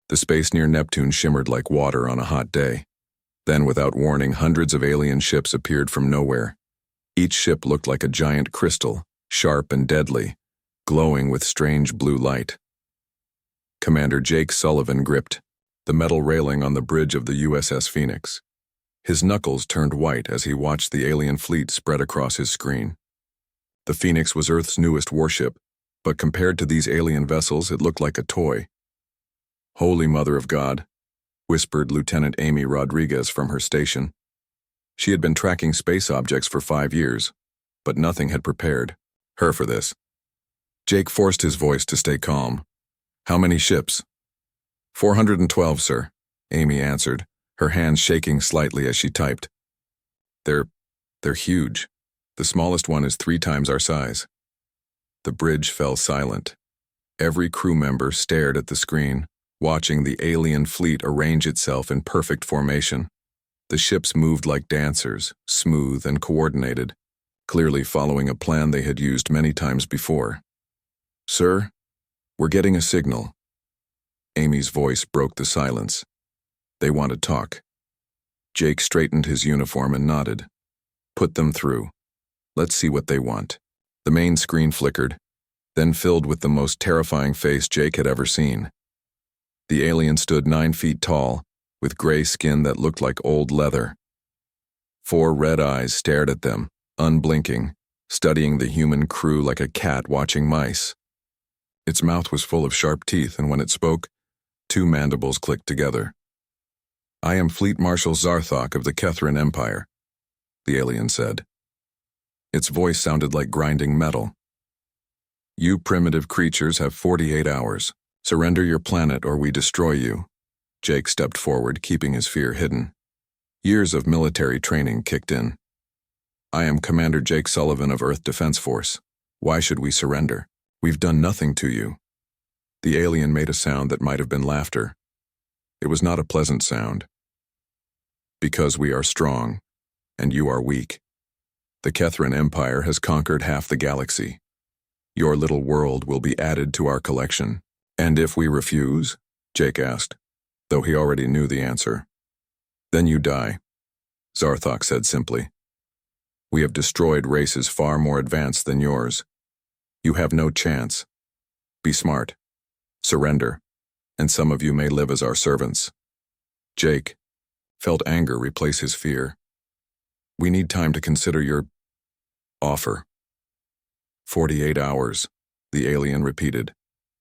The space near Neptune shimmered like water on a hot day. Then, without warning, hundreds of alien ships appeared from nowhere. Each ship looked like a giant crystal, sharp and deadly, glowing with strange blue light. Commander Jake Sullivan gripped the metal railing on the bridge of the USS Phoenix. His knuckles turned white as he watched the alien fleet spread across his screen. The Phoenix was Earth's newest warship, but compared to these alien vessels, it looked like a toy. "Holy Mother of God," whispered Lieutenant Amy Rodriguez from her station. She had been tracking space objects for 5 years, but nothing had prepared her for this. Jake forced his voice to stay calm. "How many ships?" 412, sir," Amy answered, her hands shaking slightly as she typed. They're huge. The smallest one is 3 times our size." The bridge fell silent. Every crew member stared at the screen, watching the alien fleet arrange itself in perfect formation. The ships moved like dancers, smooth and coordinated, clearly following a plan they had used many times before. "Sir, we're getting a signal." Amy's voice broke the silence. "They want to talk." Jake straightened his uniform and nodded. "Put them through. Let's see what they want." The main screen flickered, then filled with the most terrifying face Jake had ever seen. The alien stood 9 feet tall, with gray skin that looked like old leather. 4 red eyes stared at them, unblinking, studying the human crew like a cat watching mice. Its mouth was full of sharp teeth, and when it spoke, 2 mandibles clicked together. "I am Fleet Marshal Zarthok of the Kethrin Empire," the alien said. Its voice sounded like grinding metal. "You primitive creatures have 48 hours. Surrender your planet or we destroy you." Jake stepped forward, keeping his fear hidden. Years of military training kicked in. "I am Commander Jake Sullivan of Earth Defense Force. Why should we surrender? We've done nothing to you." The alien made a sound that might have been laughter. It was not a pleasant sound. "Because we are strong, and you are weak. The Kethrin Empire has conquered half the galaxy. Your little world will be added to our collection." "And if we refuse?" Jake asked, though he already knew the answer. "Then you die," Zarthok said simply. "We have destroyed races far more advanced than yours. You have no chance. Be smart. Surrender, and some of you may live as our servants." Jake felt anger replace his fear. "We need time to consider your offer." 48 hours, the alien repeated.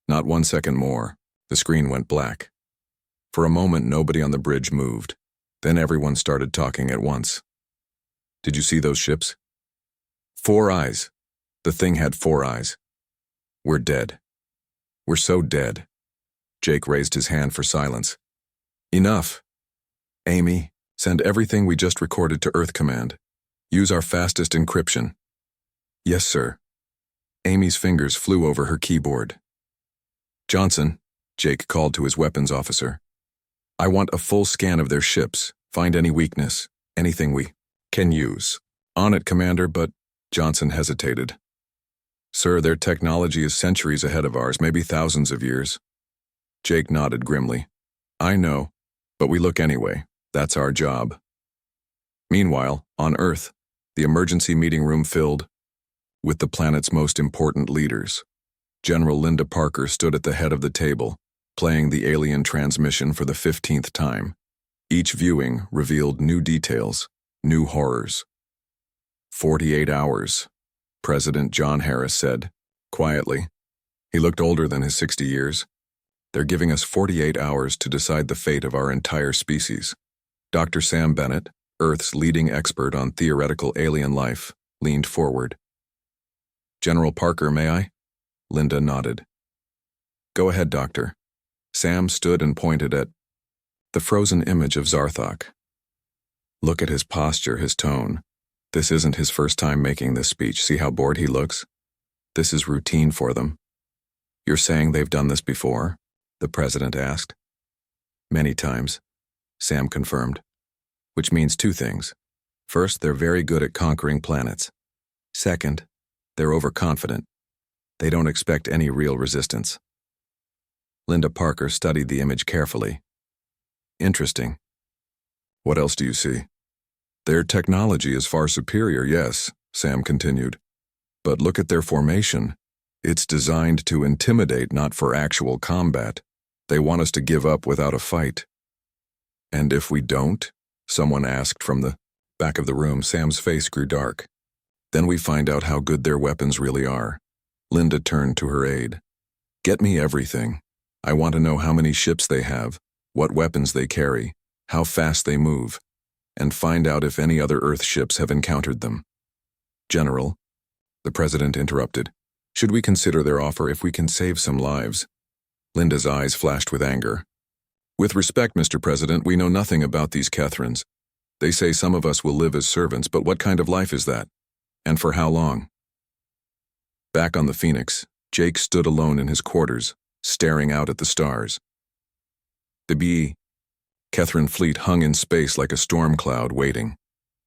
Not 1 second more. The screen went black. For a moment, nobody on the bridge moved. Then everyone started talking at once. "Did you see those ships?" 4 eyes. The thing had 4 eyes. "We're dead. We're so dead." Jake raised his hand for silence. "Enough. Amy, send everything we just recorded to Earth Command. Use our fastest encryption." "Yes, sir." Amy's fingers flew over her keyboard. "Johnson," Jake called to his weapons officer. "I want a full scan of their ships. Find any weakness, anything we can use." "On it, Commander, but..." Johnson hesitated. "Sir, their technology is centuries ahead of ours, maybe thousands of years." Jake nodded grimly. "I know, but we look anyway. That's our job." Meanwhile, on Earth, the emergency meeting room filled with the planet's most important leaders. General Linda Parker stood at the head of the table, playing the alien transmission for the 15th time. Each viewing revealed new details, new horrors. 48 hours, President John Harris said, quietly. He looked older than his 60 years. "They're giving us 48 hours to decide the fate of our entire species." Dr. Sam Bennett, Earth's leading expert on theoretical alien life, leaned forward. "General Parker, may I?" Linda nodded. "Go ahead, Doctor." Sam stood and pointed at the frozen image of Zarthok. "Look at his posture, his tone. This isn't his first time making this speech. See how bored he looks? This is routine for them." "You're saying they've done this before?" the president asked. "Many times," Sam confirmed. "Which means 2 things. First, they're very good at conquering planets. Second, they're overconfident. They don't expect any real resistance." Linda Parker studied the image carefully. Interesting. What else do you see? Their technology is far superior, yes, Sam continued. But look at their formation. It's designed to intimidate, not for actual combat. They want us to give up without a fight. And if we don't? Someone asked from the back of the room. Sam's face grew dark. Then we find out how good their weapons really are. Linda turned to her aide. Get me everything. I want to know how many ships they have, what weapons they carry, how fast they move, and find out if any other Earth ships have encountered them. General, the president interrupted, should we consider their offer if we can save some lives? Linda's eyes flashed with anger. With respect, Mr. President, we know nothing about these Catherines. They say some of us will live as servants, but what kind of life is that? And for how long? Back on the Phoenix, Jake stood alone in his quarters, staring out at the stars. The B. Catherine fleet hung in space like a storm cloud waiting.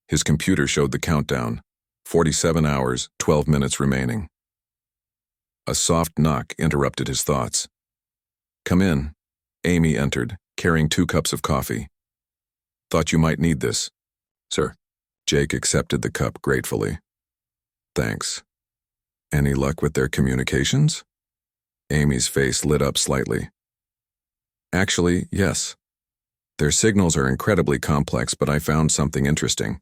His computer showed the countdown. 47 hours, 12 minutes remaining. A soft knock interrupted his thoughts. Come in. Amy entered, carrying 2 cups of coffee. Thought you might need this. Sir. Jake accepted the cup gratefully. Thanks. Any luck with their communications? Amy's face lit up slightly. Actually, yes. Their signals are incredibly complex, but I found something interesting.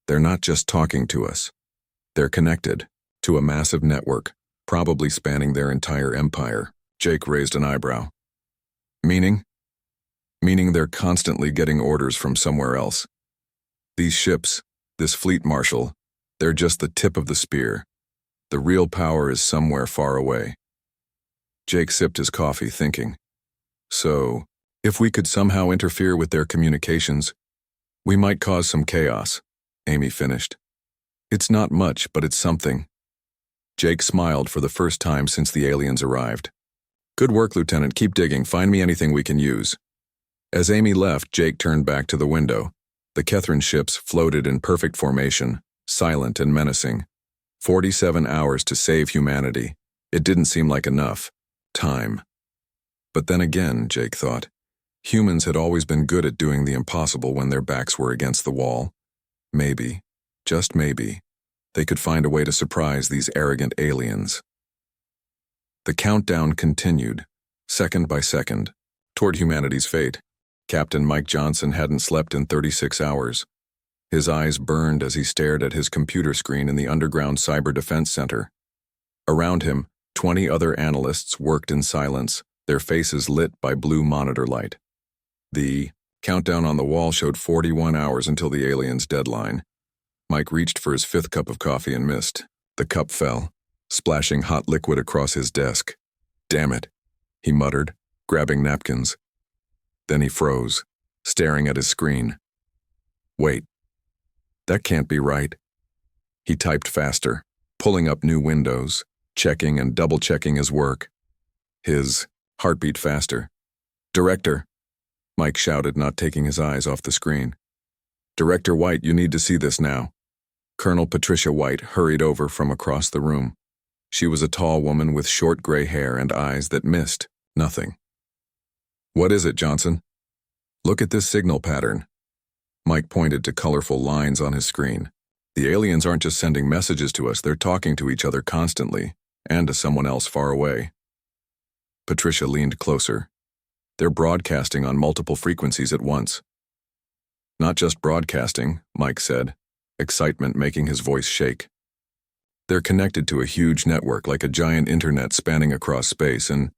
They're not just talking to us. They're connected to a massive network, probably spanning their entire empire. Jake raised an eyebrow. Meaning? Meaning they're constantly getting orders from somewhere else. These ships, this fleet marshal, they're just the tip of the spear. The real power is somewhere far away. Jake sipped his coffee, thinking. So, if we could somehow interfere with their communications, we might cause some chaos, Amy finished. It's not much, but it's something. Jake smiled for the first time since the aliens arrived. Good work, Lieutenant. Keep digging. Find me anything we can use. As Amy left, Jake turned back to the window. The Catherine ships floated in perfect formation, silent and menacing. 47 hours to save humanity. It didn't seem like enough time. But then again, Jake thought, humans had always been good at doing the impossible when their backs were against the wall. Maybe, just maybe, they could find a way to surprise these arrogant aliens. The countdown continued, second by second, toward humanity's fate. Captain Mike Johnson hadn't slept in 36 hours. His eyes burned as he stared at his computer screen in the underground cyber defense center. Around him, 20 other analysts worked in silence, their faces lit by blue monitor light. The countdown on the wall showed 41 hours until the aliens' deadline. Mike reached for his 5th cup of coffee and missed. The cup fell, splashing hot liquid across his desk. Damn it, he muttered, grabbing napkins. Then he froze, staring at his screen. Wait. That can't be right. He typed faster, pulling up new windows, checking and double-checking his work. His heartbeat faster. Director, Mike shouted, not taking his eyes off the screen. Director White, you need to see this now. Colonel Patricia White hurried over from across the room. She was a tall woman with short gray hair and eyes that missed nothing. What is it, Johnson? Look at this signal pattern. Mike pointed to colorful lines on his screen. The aliens aren't just sending messages to us, they're talking to each other constantly, and to someone else far away. Patricia leaned closer. They're broadcasting on multiple frequencies at once. Not just broadcasting, Mike said, excitement making his voice shake. They're connected to a huge network like a giant internet spanning across space, and...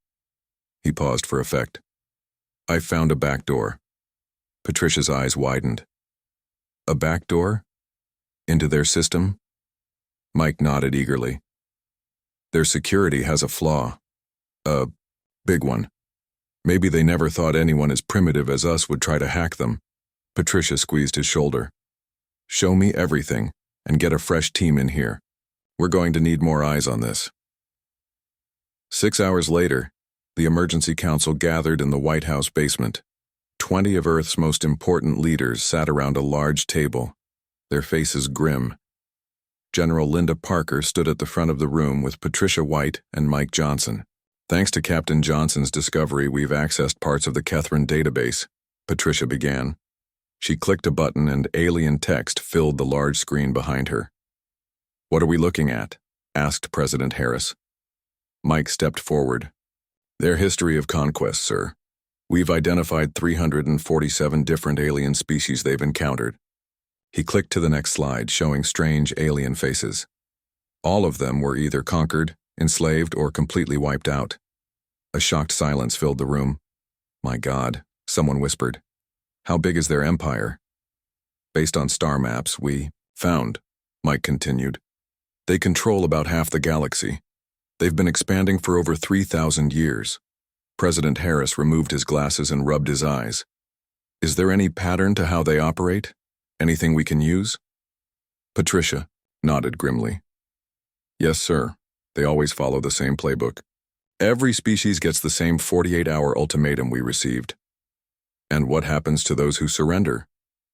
He paused for effect. I found a back door. Patricia's eyes widened. A back door? Into their system? Mike nodded eagerly. Their security has a flaw. A big one. Maybe they never thought anyone as primitive as us would try to hack them. Patricia squeezed his shoulder. Show me everything, and get a fresh team in here. We're going to need more eyes on this. 6 hours later, the Emergency Council gathered in the White House basement. 20 of Earth's most important leaders sat around a large table, their faces grim. General Linda Parker stood at the front of the room with Patricia White and Mike Johnson. Thanks to Captain Johnson's discovery, we've accessed parts of the Kethrin database, Patricia began. She clicked a button and alien text filled the large screen behind her. What are we looking at? Asked President Harris. Mike stepped forward. Their history of conquest, sir. We've identified 347 different alien species they've encountered. He clicked to the next slide, showing strange alien faces. All of them were either conquered, enslaved, or completely wiped out. A shocked silence filled the room. My God, someone whispered. How big is their empire? Based on star maps we found, Mike continued. They control about half the galaxy. They've been expanding for over 3,000 years. President Harris removed his glasses and rubbed his eyes. Is there any pattern to how they operate? Anything we can use? Patricia nodded grimly. Yes, sir. They always follow the same playbook. Every species gets the same 48-hour ultimatum we received. And what happens to those who surrender?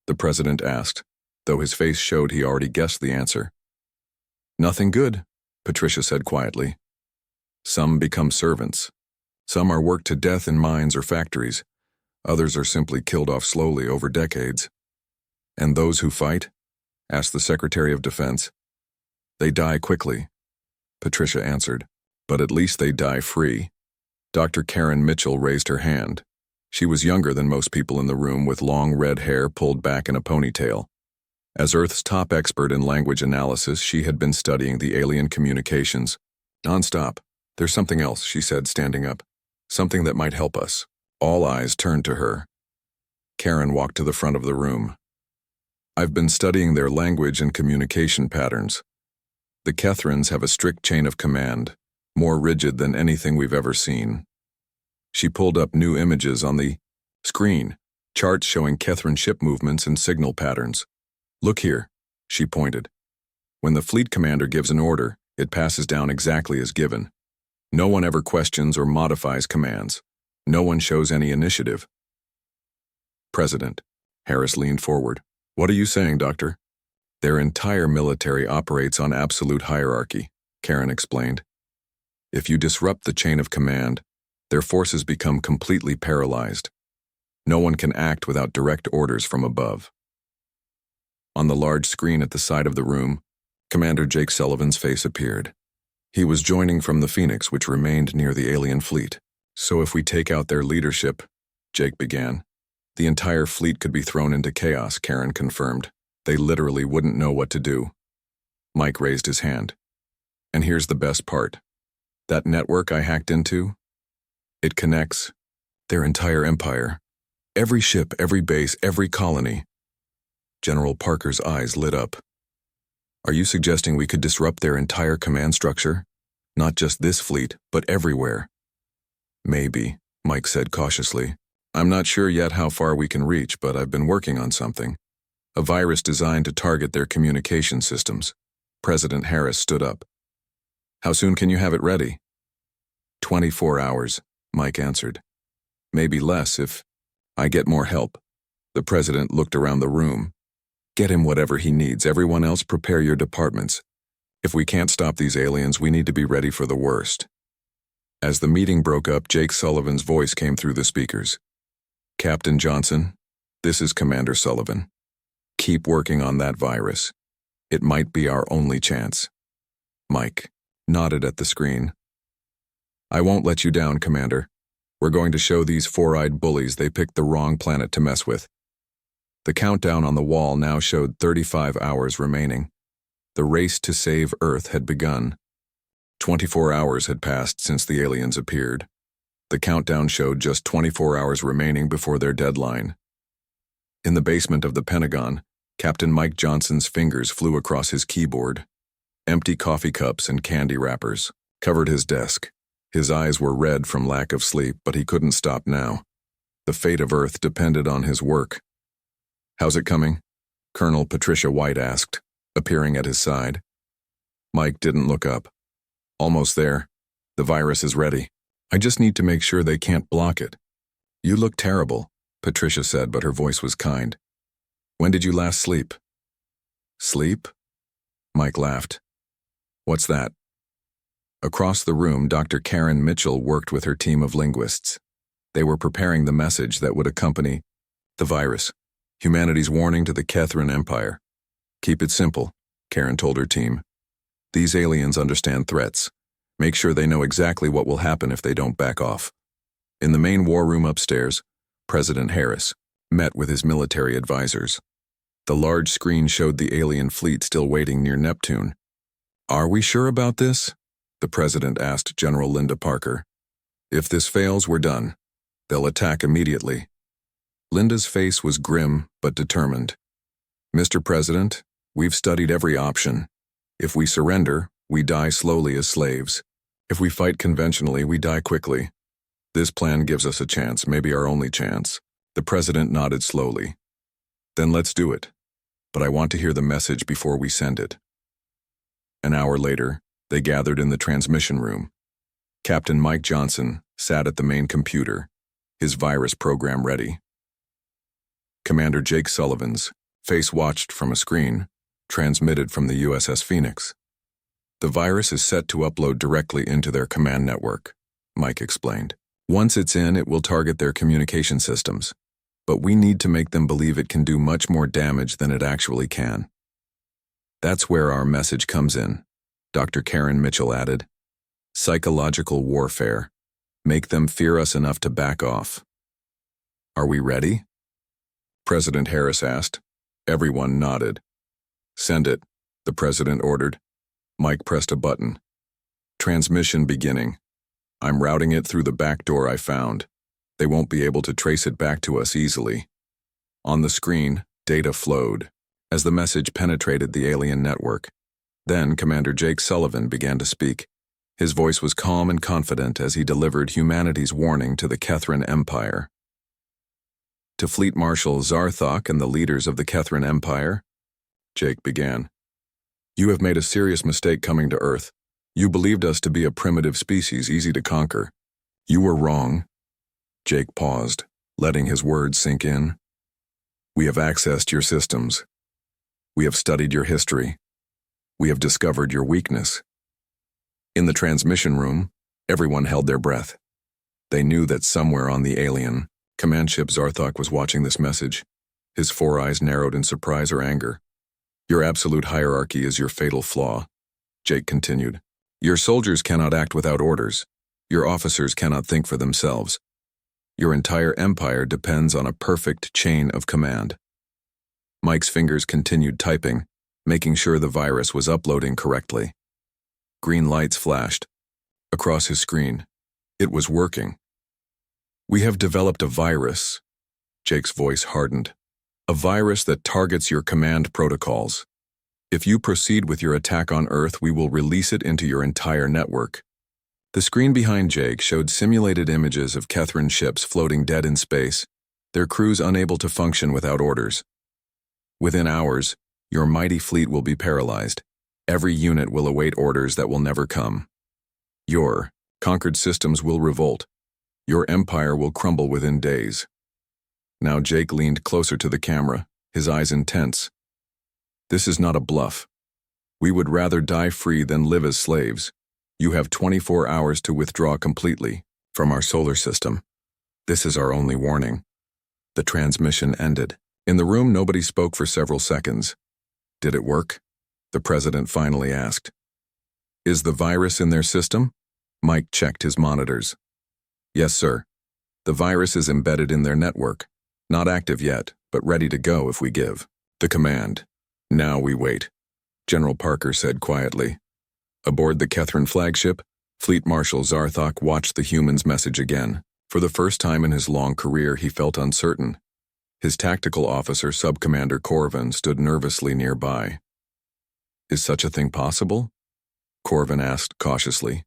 The president asked, though his face showed he already guessed the answer. Nothing good, Patricia said quietly. Some become servants. Some are worked to death in mines or factories. Others are simply killed off slowly over decades. And those who fight? Asked the Secretary of Defense. They die quickly, Patricia answered, but at least they die free. Dr. Karen Mitchell raised her hand. She was younger than most people in the room, with long red hair pulled back in a ponytail. As Earth's top expert in language analysis, she had been studying the alien communications. Non-stop. There's something else, she said, standing up. Something that might help us. All eyes turned to her. Karen walked to the front of the room. I've been studying their language and communication patterns. The Kethrins have a strict chain of command, more rigid than anything we've ever seen. She pulled up new images on the screen, charts showing Kethrin ship movements and signal patterns. Look here, she pointed. When the fleet commander gives an order, it passes down exactly as given. No one ever questions or modifies commands. No one shows any initiative. President. Harris leaned forward. What are you saying, Doctor? Their entire military operates on absolute hierarchy, Karen explained. If you disrupt the chain of command, their forces become completely paralyzed. No one can act without direct orders from above. On the large screen at the side of the room, Commander Jake Sullivan's face appeared. He was joining from the Phoenix, which remained near the alien fleet. So if we take out their leadership, Jake began. The entire fleet could be thrown into chaos, Karen confirmed. They literally wouldn't know what to do. Mike raised his hand. And here's the best part. That network I hacked into, it connects their entire empire. Every ship, every base, every colony. General Parker's eyes lit up. Are you suggesting we could disrupt their entire command structure? Not just this fleet, but everywhere. Maybe, Mike said cautiously. I'm not sure yet how far we can reach, but I've been working on something. A virus designed to target their communication systems. President Harris stood up. How soon can you have it ready? 24 hours, Mike answered. Maybe less if I get more help. The president looked around the room. Get him whatever he needs. Everyone else, prepare your departments. If we can't stop these aliens, we need to be ready for the worst. As the meeting broke up, Jake Sullivan's voice came through the speakers. Captain Johnson, this is Commander Sullivan. Keep working on that virus. It might be our only chance. Mike nodded at the screen. I won't let you down, Commander. We're going to show these four-eyed bullies they picked the wrong planet to mess with. The countdown on the wall now showed 35 hours remaining. The race to save Earth had begun. 24 hours had passed since the aliens appeared. The countdown showed just 24 hours remaining before their deadline. In the basement of the Pentagon, Captain Mike Johnson's fingers flew across his keyboard. Empty coffee cups and candy wrappers covered his desk. His eyes were red from lack of sleep, but he couldn't stop now. The fate of Earth depended on his work. How's it coming? Colonel Patricia White asked, appearing at his side. Mike didn't look up. Almost there. The virus is ready. I just need to make sure they can't block it. You look terrible, Patricia said, but her voice was kind. When did you last sleep? Sleep? Mike laughed. What's that? Across the room, Dr. Karen Mitchell worked with her team of linguists. They were preparing the message that would accompany the virus, humanity's warning to the Kethran Empire. Keep it simple, Karen told her team. These aliens understand threats. Make sure they know exactly what will happen if they don't back off. In the main war room upstairs, President Harris met with his military advisors. The large screen showed the alien fleet still waiting near Neptune. Are we sure about this? The president asked General Linda Parker. If this fails, we're done. They'll attack immediately. Linda's face was grim but determined. Mr. President, we've studied every option. If we surrender, we die slowly as slaves. If we fight conventionally, we die quickly. This plan gives us a chance, maybe our only chance. The president nodded slowly. Then let's do it. But I want to hear the message before we send it. An hour later, they gathered in the transmission room. Captain Mike Johnson sat at the main computer, his virus program ready. Commander Jake Sullivan's face watched from a screen, transmitted from the USS Phoenix. The virus is set to upload directly into their command network, Mike explained. Once it's in, it will target their communication systems. But we need to make them believe it can do much more damage than it actually can. That's where our message comes in, Dr. Karen Mitchell added. Psychological warfare. Make them fear us enough to back off. Are we ready? President Harris asked. Everyone nodded. Send it, the president ordered. Mike pressed a button. Transmission beginning. I'm routing it through the back door I found. They won't be able to trace it back to us easily. On the screen, data flowed as the message penetrated the alien network. Then Commander Jake Sullivan began to speak. His voice was calm and confident as he delivered humanity's warning to the Kethran Empire. To Fleet Marshal Zarthok and the leaders of the Kethran Empire, Jake began. You have made a serious mistake coming to Earth. You believed us to be a primitive species easy to conquer. You were wrong. Jake paused, letting his words sink in. We have accessed your systems. We have studied your history. We have discovered your weakness. In the transmission room, everyone held their breath. They knew that somewhere on the alien, command ship Zarthok was watching this message. His four eyes narrowed in surprise or anger. Your absolute hierarchy is your fatal flaw, Jake continued. Your soldiers cannot act without orders. Your officers cannot think for themselves. Your entire empire depends on a perfect chain of command. Mike's fingers continued typing, making sure the virus was uploading correctly. Green lights flashed across his screen. It was working. We have developed a virus. Jake's voice hardened. A virus that targets your command protocols. If you proceed with your attack on Earth, we will release it into your entire network. The screen behind Jake showed simulated images of Kethran ships floating dead in space, their crews unable to function without orders. Within hours, your mighty fleet will be paralyzed. Every unit will await orders that will never come. Your conquered systems will revolt. Your empire will crumble within days. Now Jake leaned closer to the camera, his eyes intense. This is not a bluff. We would rather die free than live as slaves. You have 24 hours to withdraw completely from our solar system. This is our only warning. The transmission ended. In the room, nobody spoke for several seconds. Did it work? The president finally asked. Is the virus in their system? Mike checked his monitors. Yes, sir. The virus is embedded in their network. Not active yet, but ready to go if we give the command. Now we wait, General Parker said quietly. Aboard the Kethran flagship, Fleet Marshal Zarthok watched the human's message again. For the first time in his long career, he felt uncertain. His tactical officer, Subcommander Corvin, stood nervously nearby. Is such a thing possible? Corvin asked cautiously.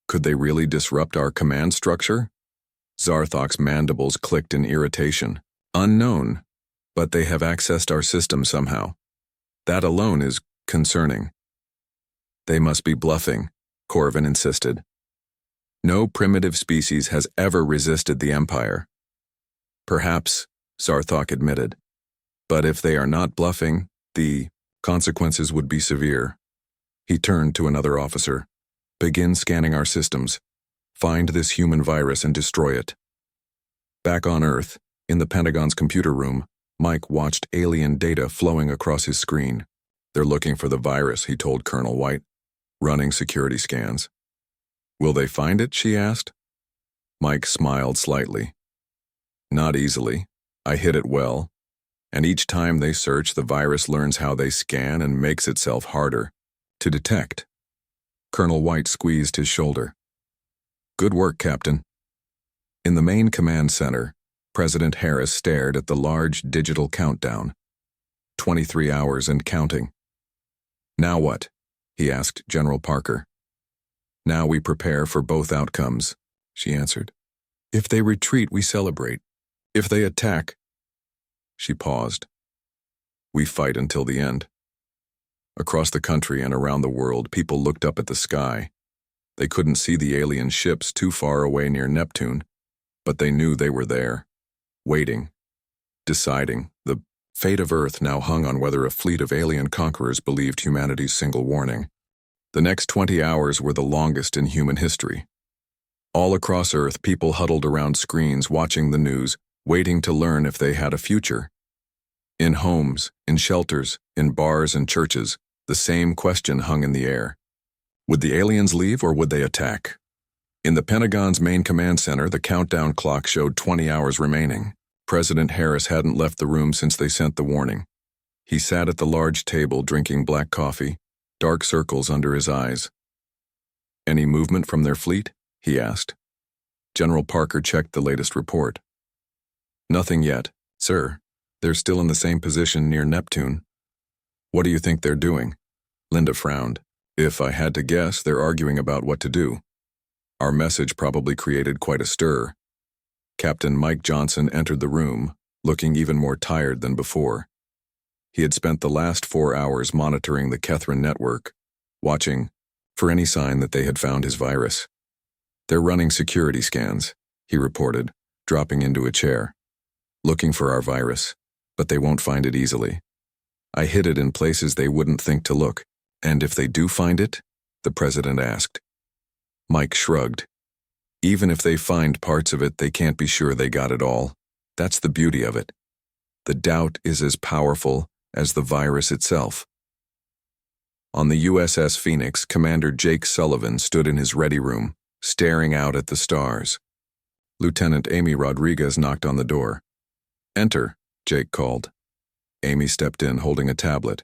Could they really disrupt our command structure? Zarthok's mandibles clicked in irritation. Unknown, but they have accessed our system somehow. That alone is concerning. They must be bluffing, Corvin insisted. No primitive species has ever resisted the Empire. Perhaps, Zarthok admitted. But if they are not bluffing, the consequences would be severe. He turned to another officer. Begin scanning our systems. Find this human virus and destroy it. Back on Earth, in the Pentagon's computer room, Mike watched alien data flowing across his screen. They're looking for the virus, he told Colonel White, running security scans. Will they find it, she asked. Mike smiled slightly. Not easily. I hid it well. And each time they search, the virus learns how they scan and makes itself harder to detect. Colonel White squeezed his shoulder. Good work, Captain. In the main command center, President Harris stared at the large digital countdown. 23 hours and counting. Now what? He asked General Parker. Now we prepare for both outcomes, she answered. If they retreat, we celebrate. If they attack, she paused. We fight until the end. Across the country and around the world, people looked up at the sky. They couldn't see the alien ships too far away near Neptune, but they knew they were there, waiting, deciding. The fate of Earth now hung on whether a fleet of alien conquerors believed humanity's single warning. The next 20 hours were the longest in human history. All across Earth, people huddled around screens watching the news, waiting to learn if they had a future. In homes, in shelters, in bars and churches, the same question hung in the air. Would the aliens leave or would they attack? In the Pentagon's main command center, the countdown clock showed 20 hours remaining. President Harris hadn't left the room since they sent the warning. He sat at the large table drinking black coffee, dark circles under his eyes. Any movement from their fleet? He asked. General Parker checked the latest report. Nothing yet, sir. They're still in the same position near Neptune. What do you think they're doing? Linda frowned. If I had to guess, they're arguing about what to do. Our message probably created quite a stir. Captain Mike Johnson entered the room, looking even more tired than before. He had spent the last 4 hours monitoring the Kethrin network, watching for any sign that they had found his virus. They're running security scans, he reported, dropping into a chair. Looking for our virus, but they won't find it easily. I hid it in places they wouldn't think to look. And if they do find it? The president asked. Mike shrugged. Even if they find parts of it, they can't be sure they got it all. That's the beauty of it. The doubt is as powerful as the virus itself. On the USS Phoenix, Commander Jake Sullivan stood in his ready room, staring out at the stars. Lieutenant Amy Rodriguez knocked on the door. Enter, Jake called. Amy stepped in, holding a tablet.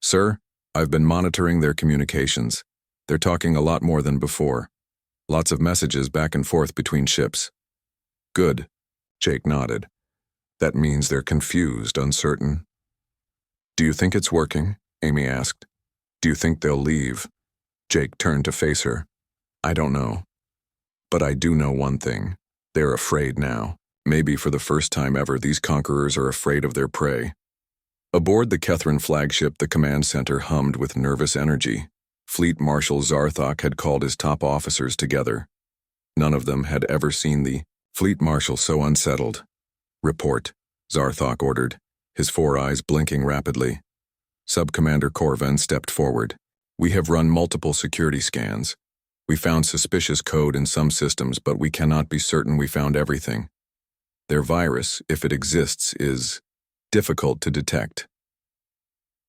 Sir, I've been monitoring their communications. They're talking a lot more than before. Lots of messages back and forth between ships. Good, Jake nodded. That means they're confused, uncertain. Do you think it's working? Amy asked. Do you think they'll leave? Jake turned to face her. I don't know. But I do know one thing. They're afraid now. Maybe for the first time ever, these conquerors are afraid of their prey. Aboard the Kethrin flagship, the command center hummed with nervous energy. Fleet Marshal Zarthok had called his top officers together. None of them had ever seen the Fleet Marshal so unsettled. Report, Zarthok ordered, his 4 eyes blinking rapidly. Subcommander Corvin stepped forward. We have run multiple security scans. We found suspicious code in some systems, but we cannot be certain we found everything. Their virus, if it exists, is difficult to detect.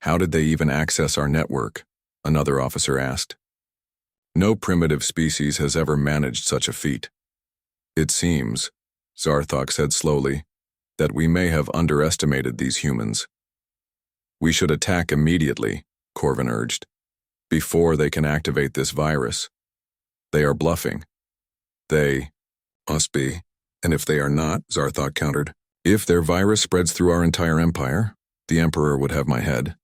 How did they even access our network? Another officer asked. No primitive species has ever managed such a feat. It seems, Zarthok said slowly, that we may have underestimated these humans. We should attack immediately, Corvin urged, before they can activate this virus. They are bluffing. They must be. And if they are not, Zarthok countered, if their virus spreads through our entire empire, the Emperor would have my head.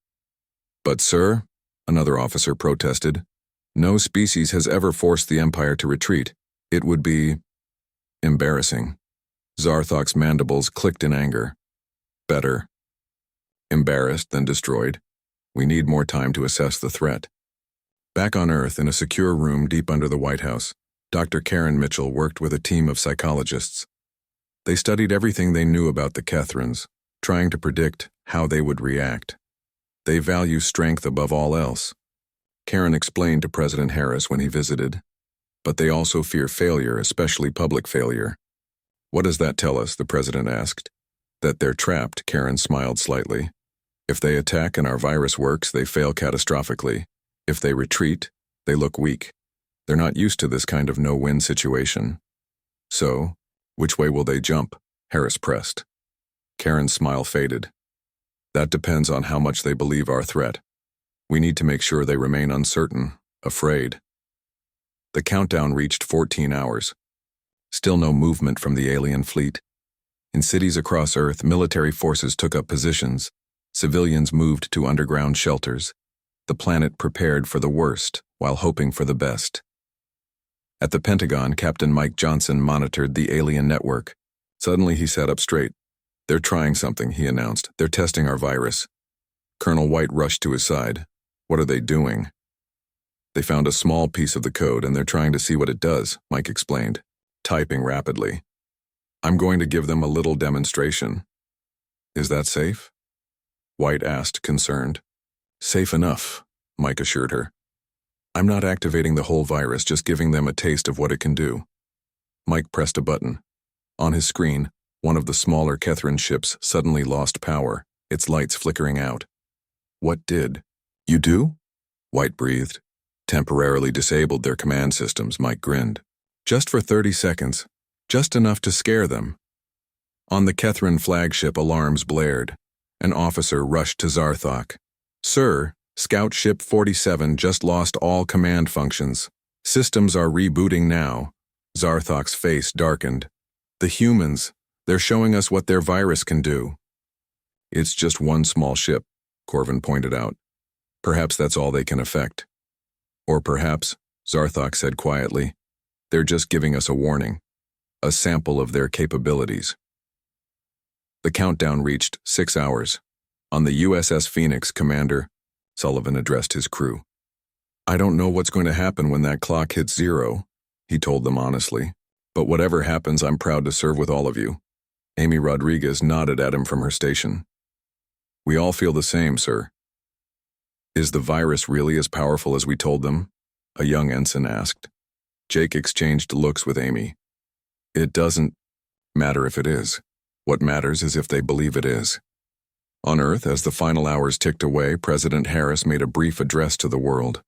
But sir, another officer protested, no species has ever forced the Empire to retreat. It would be embarrassing. Zarthok's mandibles clicked in anger. Better embarrassed than destroyed. We need more time to assess the threat. Back on Earth, in a secure room deep under the White House, Dr. Karen Mitchell worked with a team of psychologists. They studied everything they knew about the Kethrins, trying to predict how they would react. They value strength above all else. Karen explained to President Harris when he visited. But they also fear failure, especially public failure. What does that tell us? The president asked. That they're trapped, Karen smiled slightly. If they attack and our virus works, they fail catastrophically. If they retreat, they look weak. They're not used to this kind of no-win situation. So, which way will they jump? Harris pressed. Karen's smile faded. That depends on how much they believe our threat. We need to make sure they remain uncertain, afraid. The countdown reached 14 hours. Still no movement from the alien fleet. In cities across Earth, military forces took up positions. Civilians moved to underground shelters. The planet prepared for the worst while hoping for the best. At the Pentagon, Captain Mike Johnson monitored the alien network. Suddenly he sat up straight. They're trying something, he announced. They're testing our virus. Colonel White rushed to his side. What are they doing? They found a small piece of the code and they're trying to see what it does, Mike explained, typing rapidly. I'm going to give them a little demonstration. Is that safe? White asked, concerned. Safe enough, Mike assured her. I'm not activating the whole virus, just giving them a taste of what it can do. Mike pressed a button. On his screen, one of the smaller Kethrin ships suddenly lost power, its lights flickering out. What did? You do? White breathed. Temporarily disabled their command systems, Mike grinned. Just for 30 seconds. Just enough to scare them. On the Kethrin flagship, alarms blared. An officer rushed to Zarthok. Sir, Scout Ship 47 just lost all command functions. Systems are rebooting now. Zarthok's face darkened. The humans, they're showing us what their virus can do. It's just one small ship, Corvin pointed out. Perhaps that's all they can affect. Or perhaps, Zarthok said quietly, they're just giving us a warning. A sample of their capabilities. The countdown reached 6 hours. On the USS Phoenix, Commander Sullivan addressed his crew. I don't know what's going to happen when that clock hits 0, he told them honestly. But whatever happens, I'm proud to serve with all of you. Amy Rodriguez nodded at him from her station. We all feel the same, sir. Is the virus really as powerful as we told them? A young ensign asked. Jake exchanged looks with Amy. It doesn't matter if it is. What matters is if they believe it is. On Earth, as the final hours ticked away, President Harris made a brief address to the world.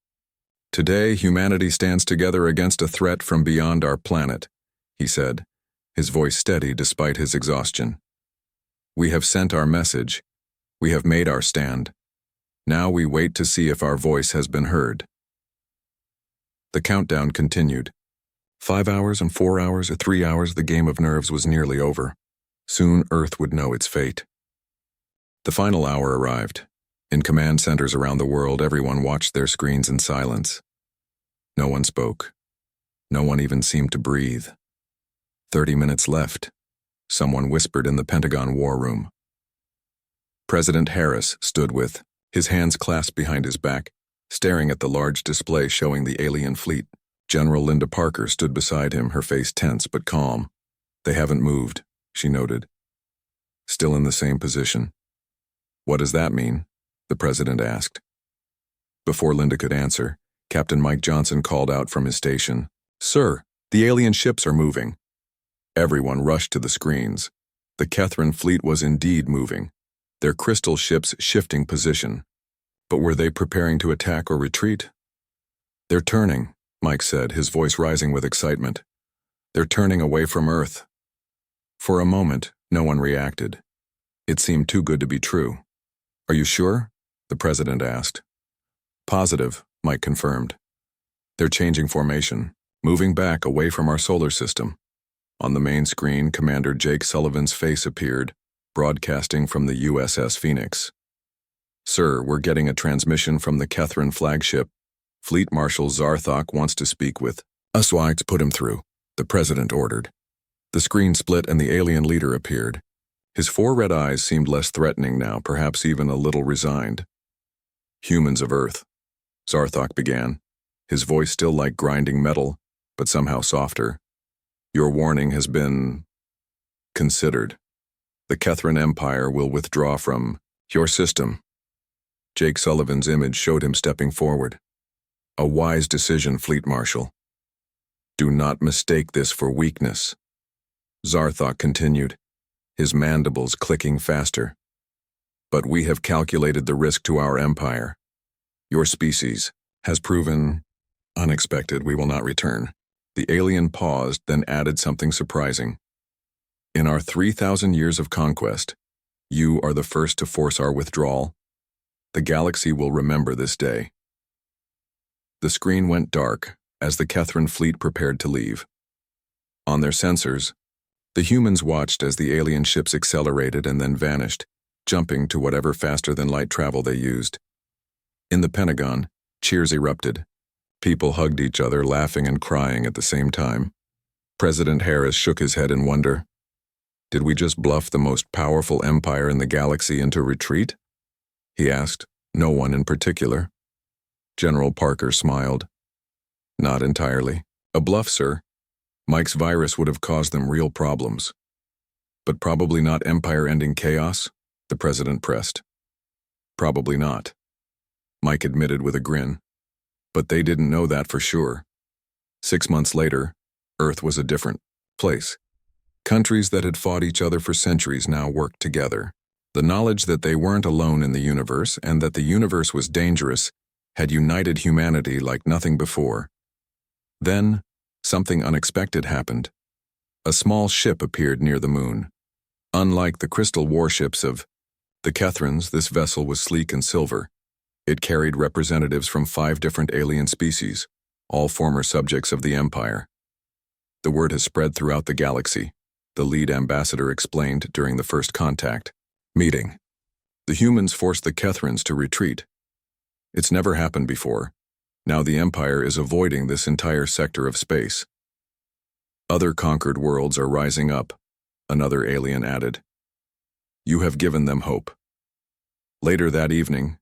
Today, humanity stands together against a threat from beyond our planet, he said, his voice steady despite his exhaustion. We have sent our message. We have made our stand. Now we wait to see if our voice has been heard. The countdown continued. 5 hours and 4 hours or 3 hours, the game of nerves was nearly over. Soon Earth would know its fate. The final hour arrived. In command centers around the world, everyone watched their screens in silence. No one spoke. No one even seemed to breathe. 30 minutes left. Someone whispered in the Pentagon war room. President Harris stood with his hands clasped behind his back, staring at the large display showing the alien fleet. General Linda Parker stood beside him, her face tense but calm. They haven't moved, she noted. Still in the same position. What does that mean? The president asked. Before Linda could answer, Captain Mike Johnson called out from his station. Sir, the alien ships are moving. Everyone rushed to the screens. The Kethrin fleet was indeed moving, their crystal ships shifting position. But were they preparing to attack or retreat? They're turning, Mike said, his voice rising with excitement. They're turning away from Earth. For a moment, no one reacted. It seemed too good to be true. Are you sure? The president asked. Positive, Mike confirmed. They're changing formation, moving back away from our solar system. On the main screen, Commander Jake Sullivan's face appeared, broadcasting from the USS Phoenix. Sir, we're getting a transmission from the Kethrin flagship. Fleet Marshal Zarthok wants to speak with us. Put him through, the president ordered. The screen split and the alien leader appeared. His 4 red eyes seemed less threatening now, perhaps even a little resigned. Humans of Earth, Zarthok began, his voice still like grinding metal, but somehow softer. Your warning has been considered. The Kethrin Empire will withdraw from your system. Jake Sullivan's image showed him stepping forward. A wise decision, Fleet Marshal. Do not mistake this for weakness. Zarthok continued, his mandibles clicking faster. But we have calculated the risk to our empire. Your species has proven unexpected. We will not return. The alien paused, then added something surprising. In our 3,000 years of conquest, you are the first to force our withdrawal. The galaxy will remember this day. The screen went dark as the Kethran fleet prepared to leave. On their sensors, the humans watched as the alien ships accelerated and then vanished, jumping to whatever faster-than-light travel they used. In the Pentagon, cheers erupted. People hugged each other, laughing and crying at the same time. President Harris shook his head in wonder. Did we just bluff the most powerful empire in the galaxy into retreat? He asked, no one in particular. General Parker smiled. Not entirely. A bluff, sir. Mike's virus would have caused them real problems. But probably not empire-ending chaos, the president pressed. Probably not. Mike admitted with a grin. But they didn't know that for sure. 6 months later, Earth was a different place. Countries that had fought each other for centuries now worked together. The knowledge that they weren't alone in the universe and that the universe was dangerous had united humanity like nothing before. Then, something unexpected happened. A small ship appeared near the moon. Unlike the crystal warships of the Kethrans, this vessel was sleek and silver. It carried representatives from 5 different alien species, all former subjects of the Empire. The word has spread throughout the galaxy, the lead ambassador explained during the first contact meeting. The humans forced the Kethrans to retreat. It's never happened before. Now the Empire is avoiding this entire sector of space. Other conquered worlds are rising up, another alien added. You have given them hope. Later that evening,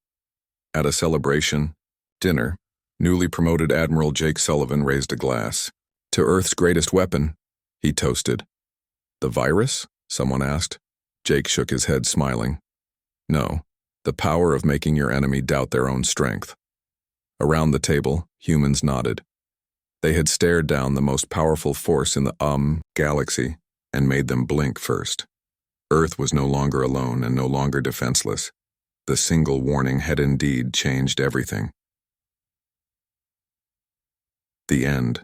at a celebration dinner, newly promoted Admiral Jake Sullivan raised a glass. To Earth's greatest weapon, he toasted. The virus? Someone asked. Jake shook his head, smiling. No, the power of making your enemy doubt their own strength. Around the table, humans nodded. They had stared down the most powerful force in the galaxy and made them blink first. Earth was no longer alone and no longer defenseless. The single warning had indeed changed everything. The end.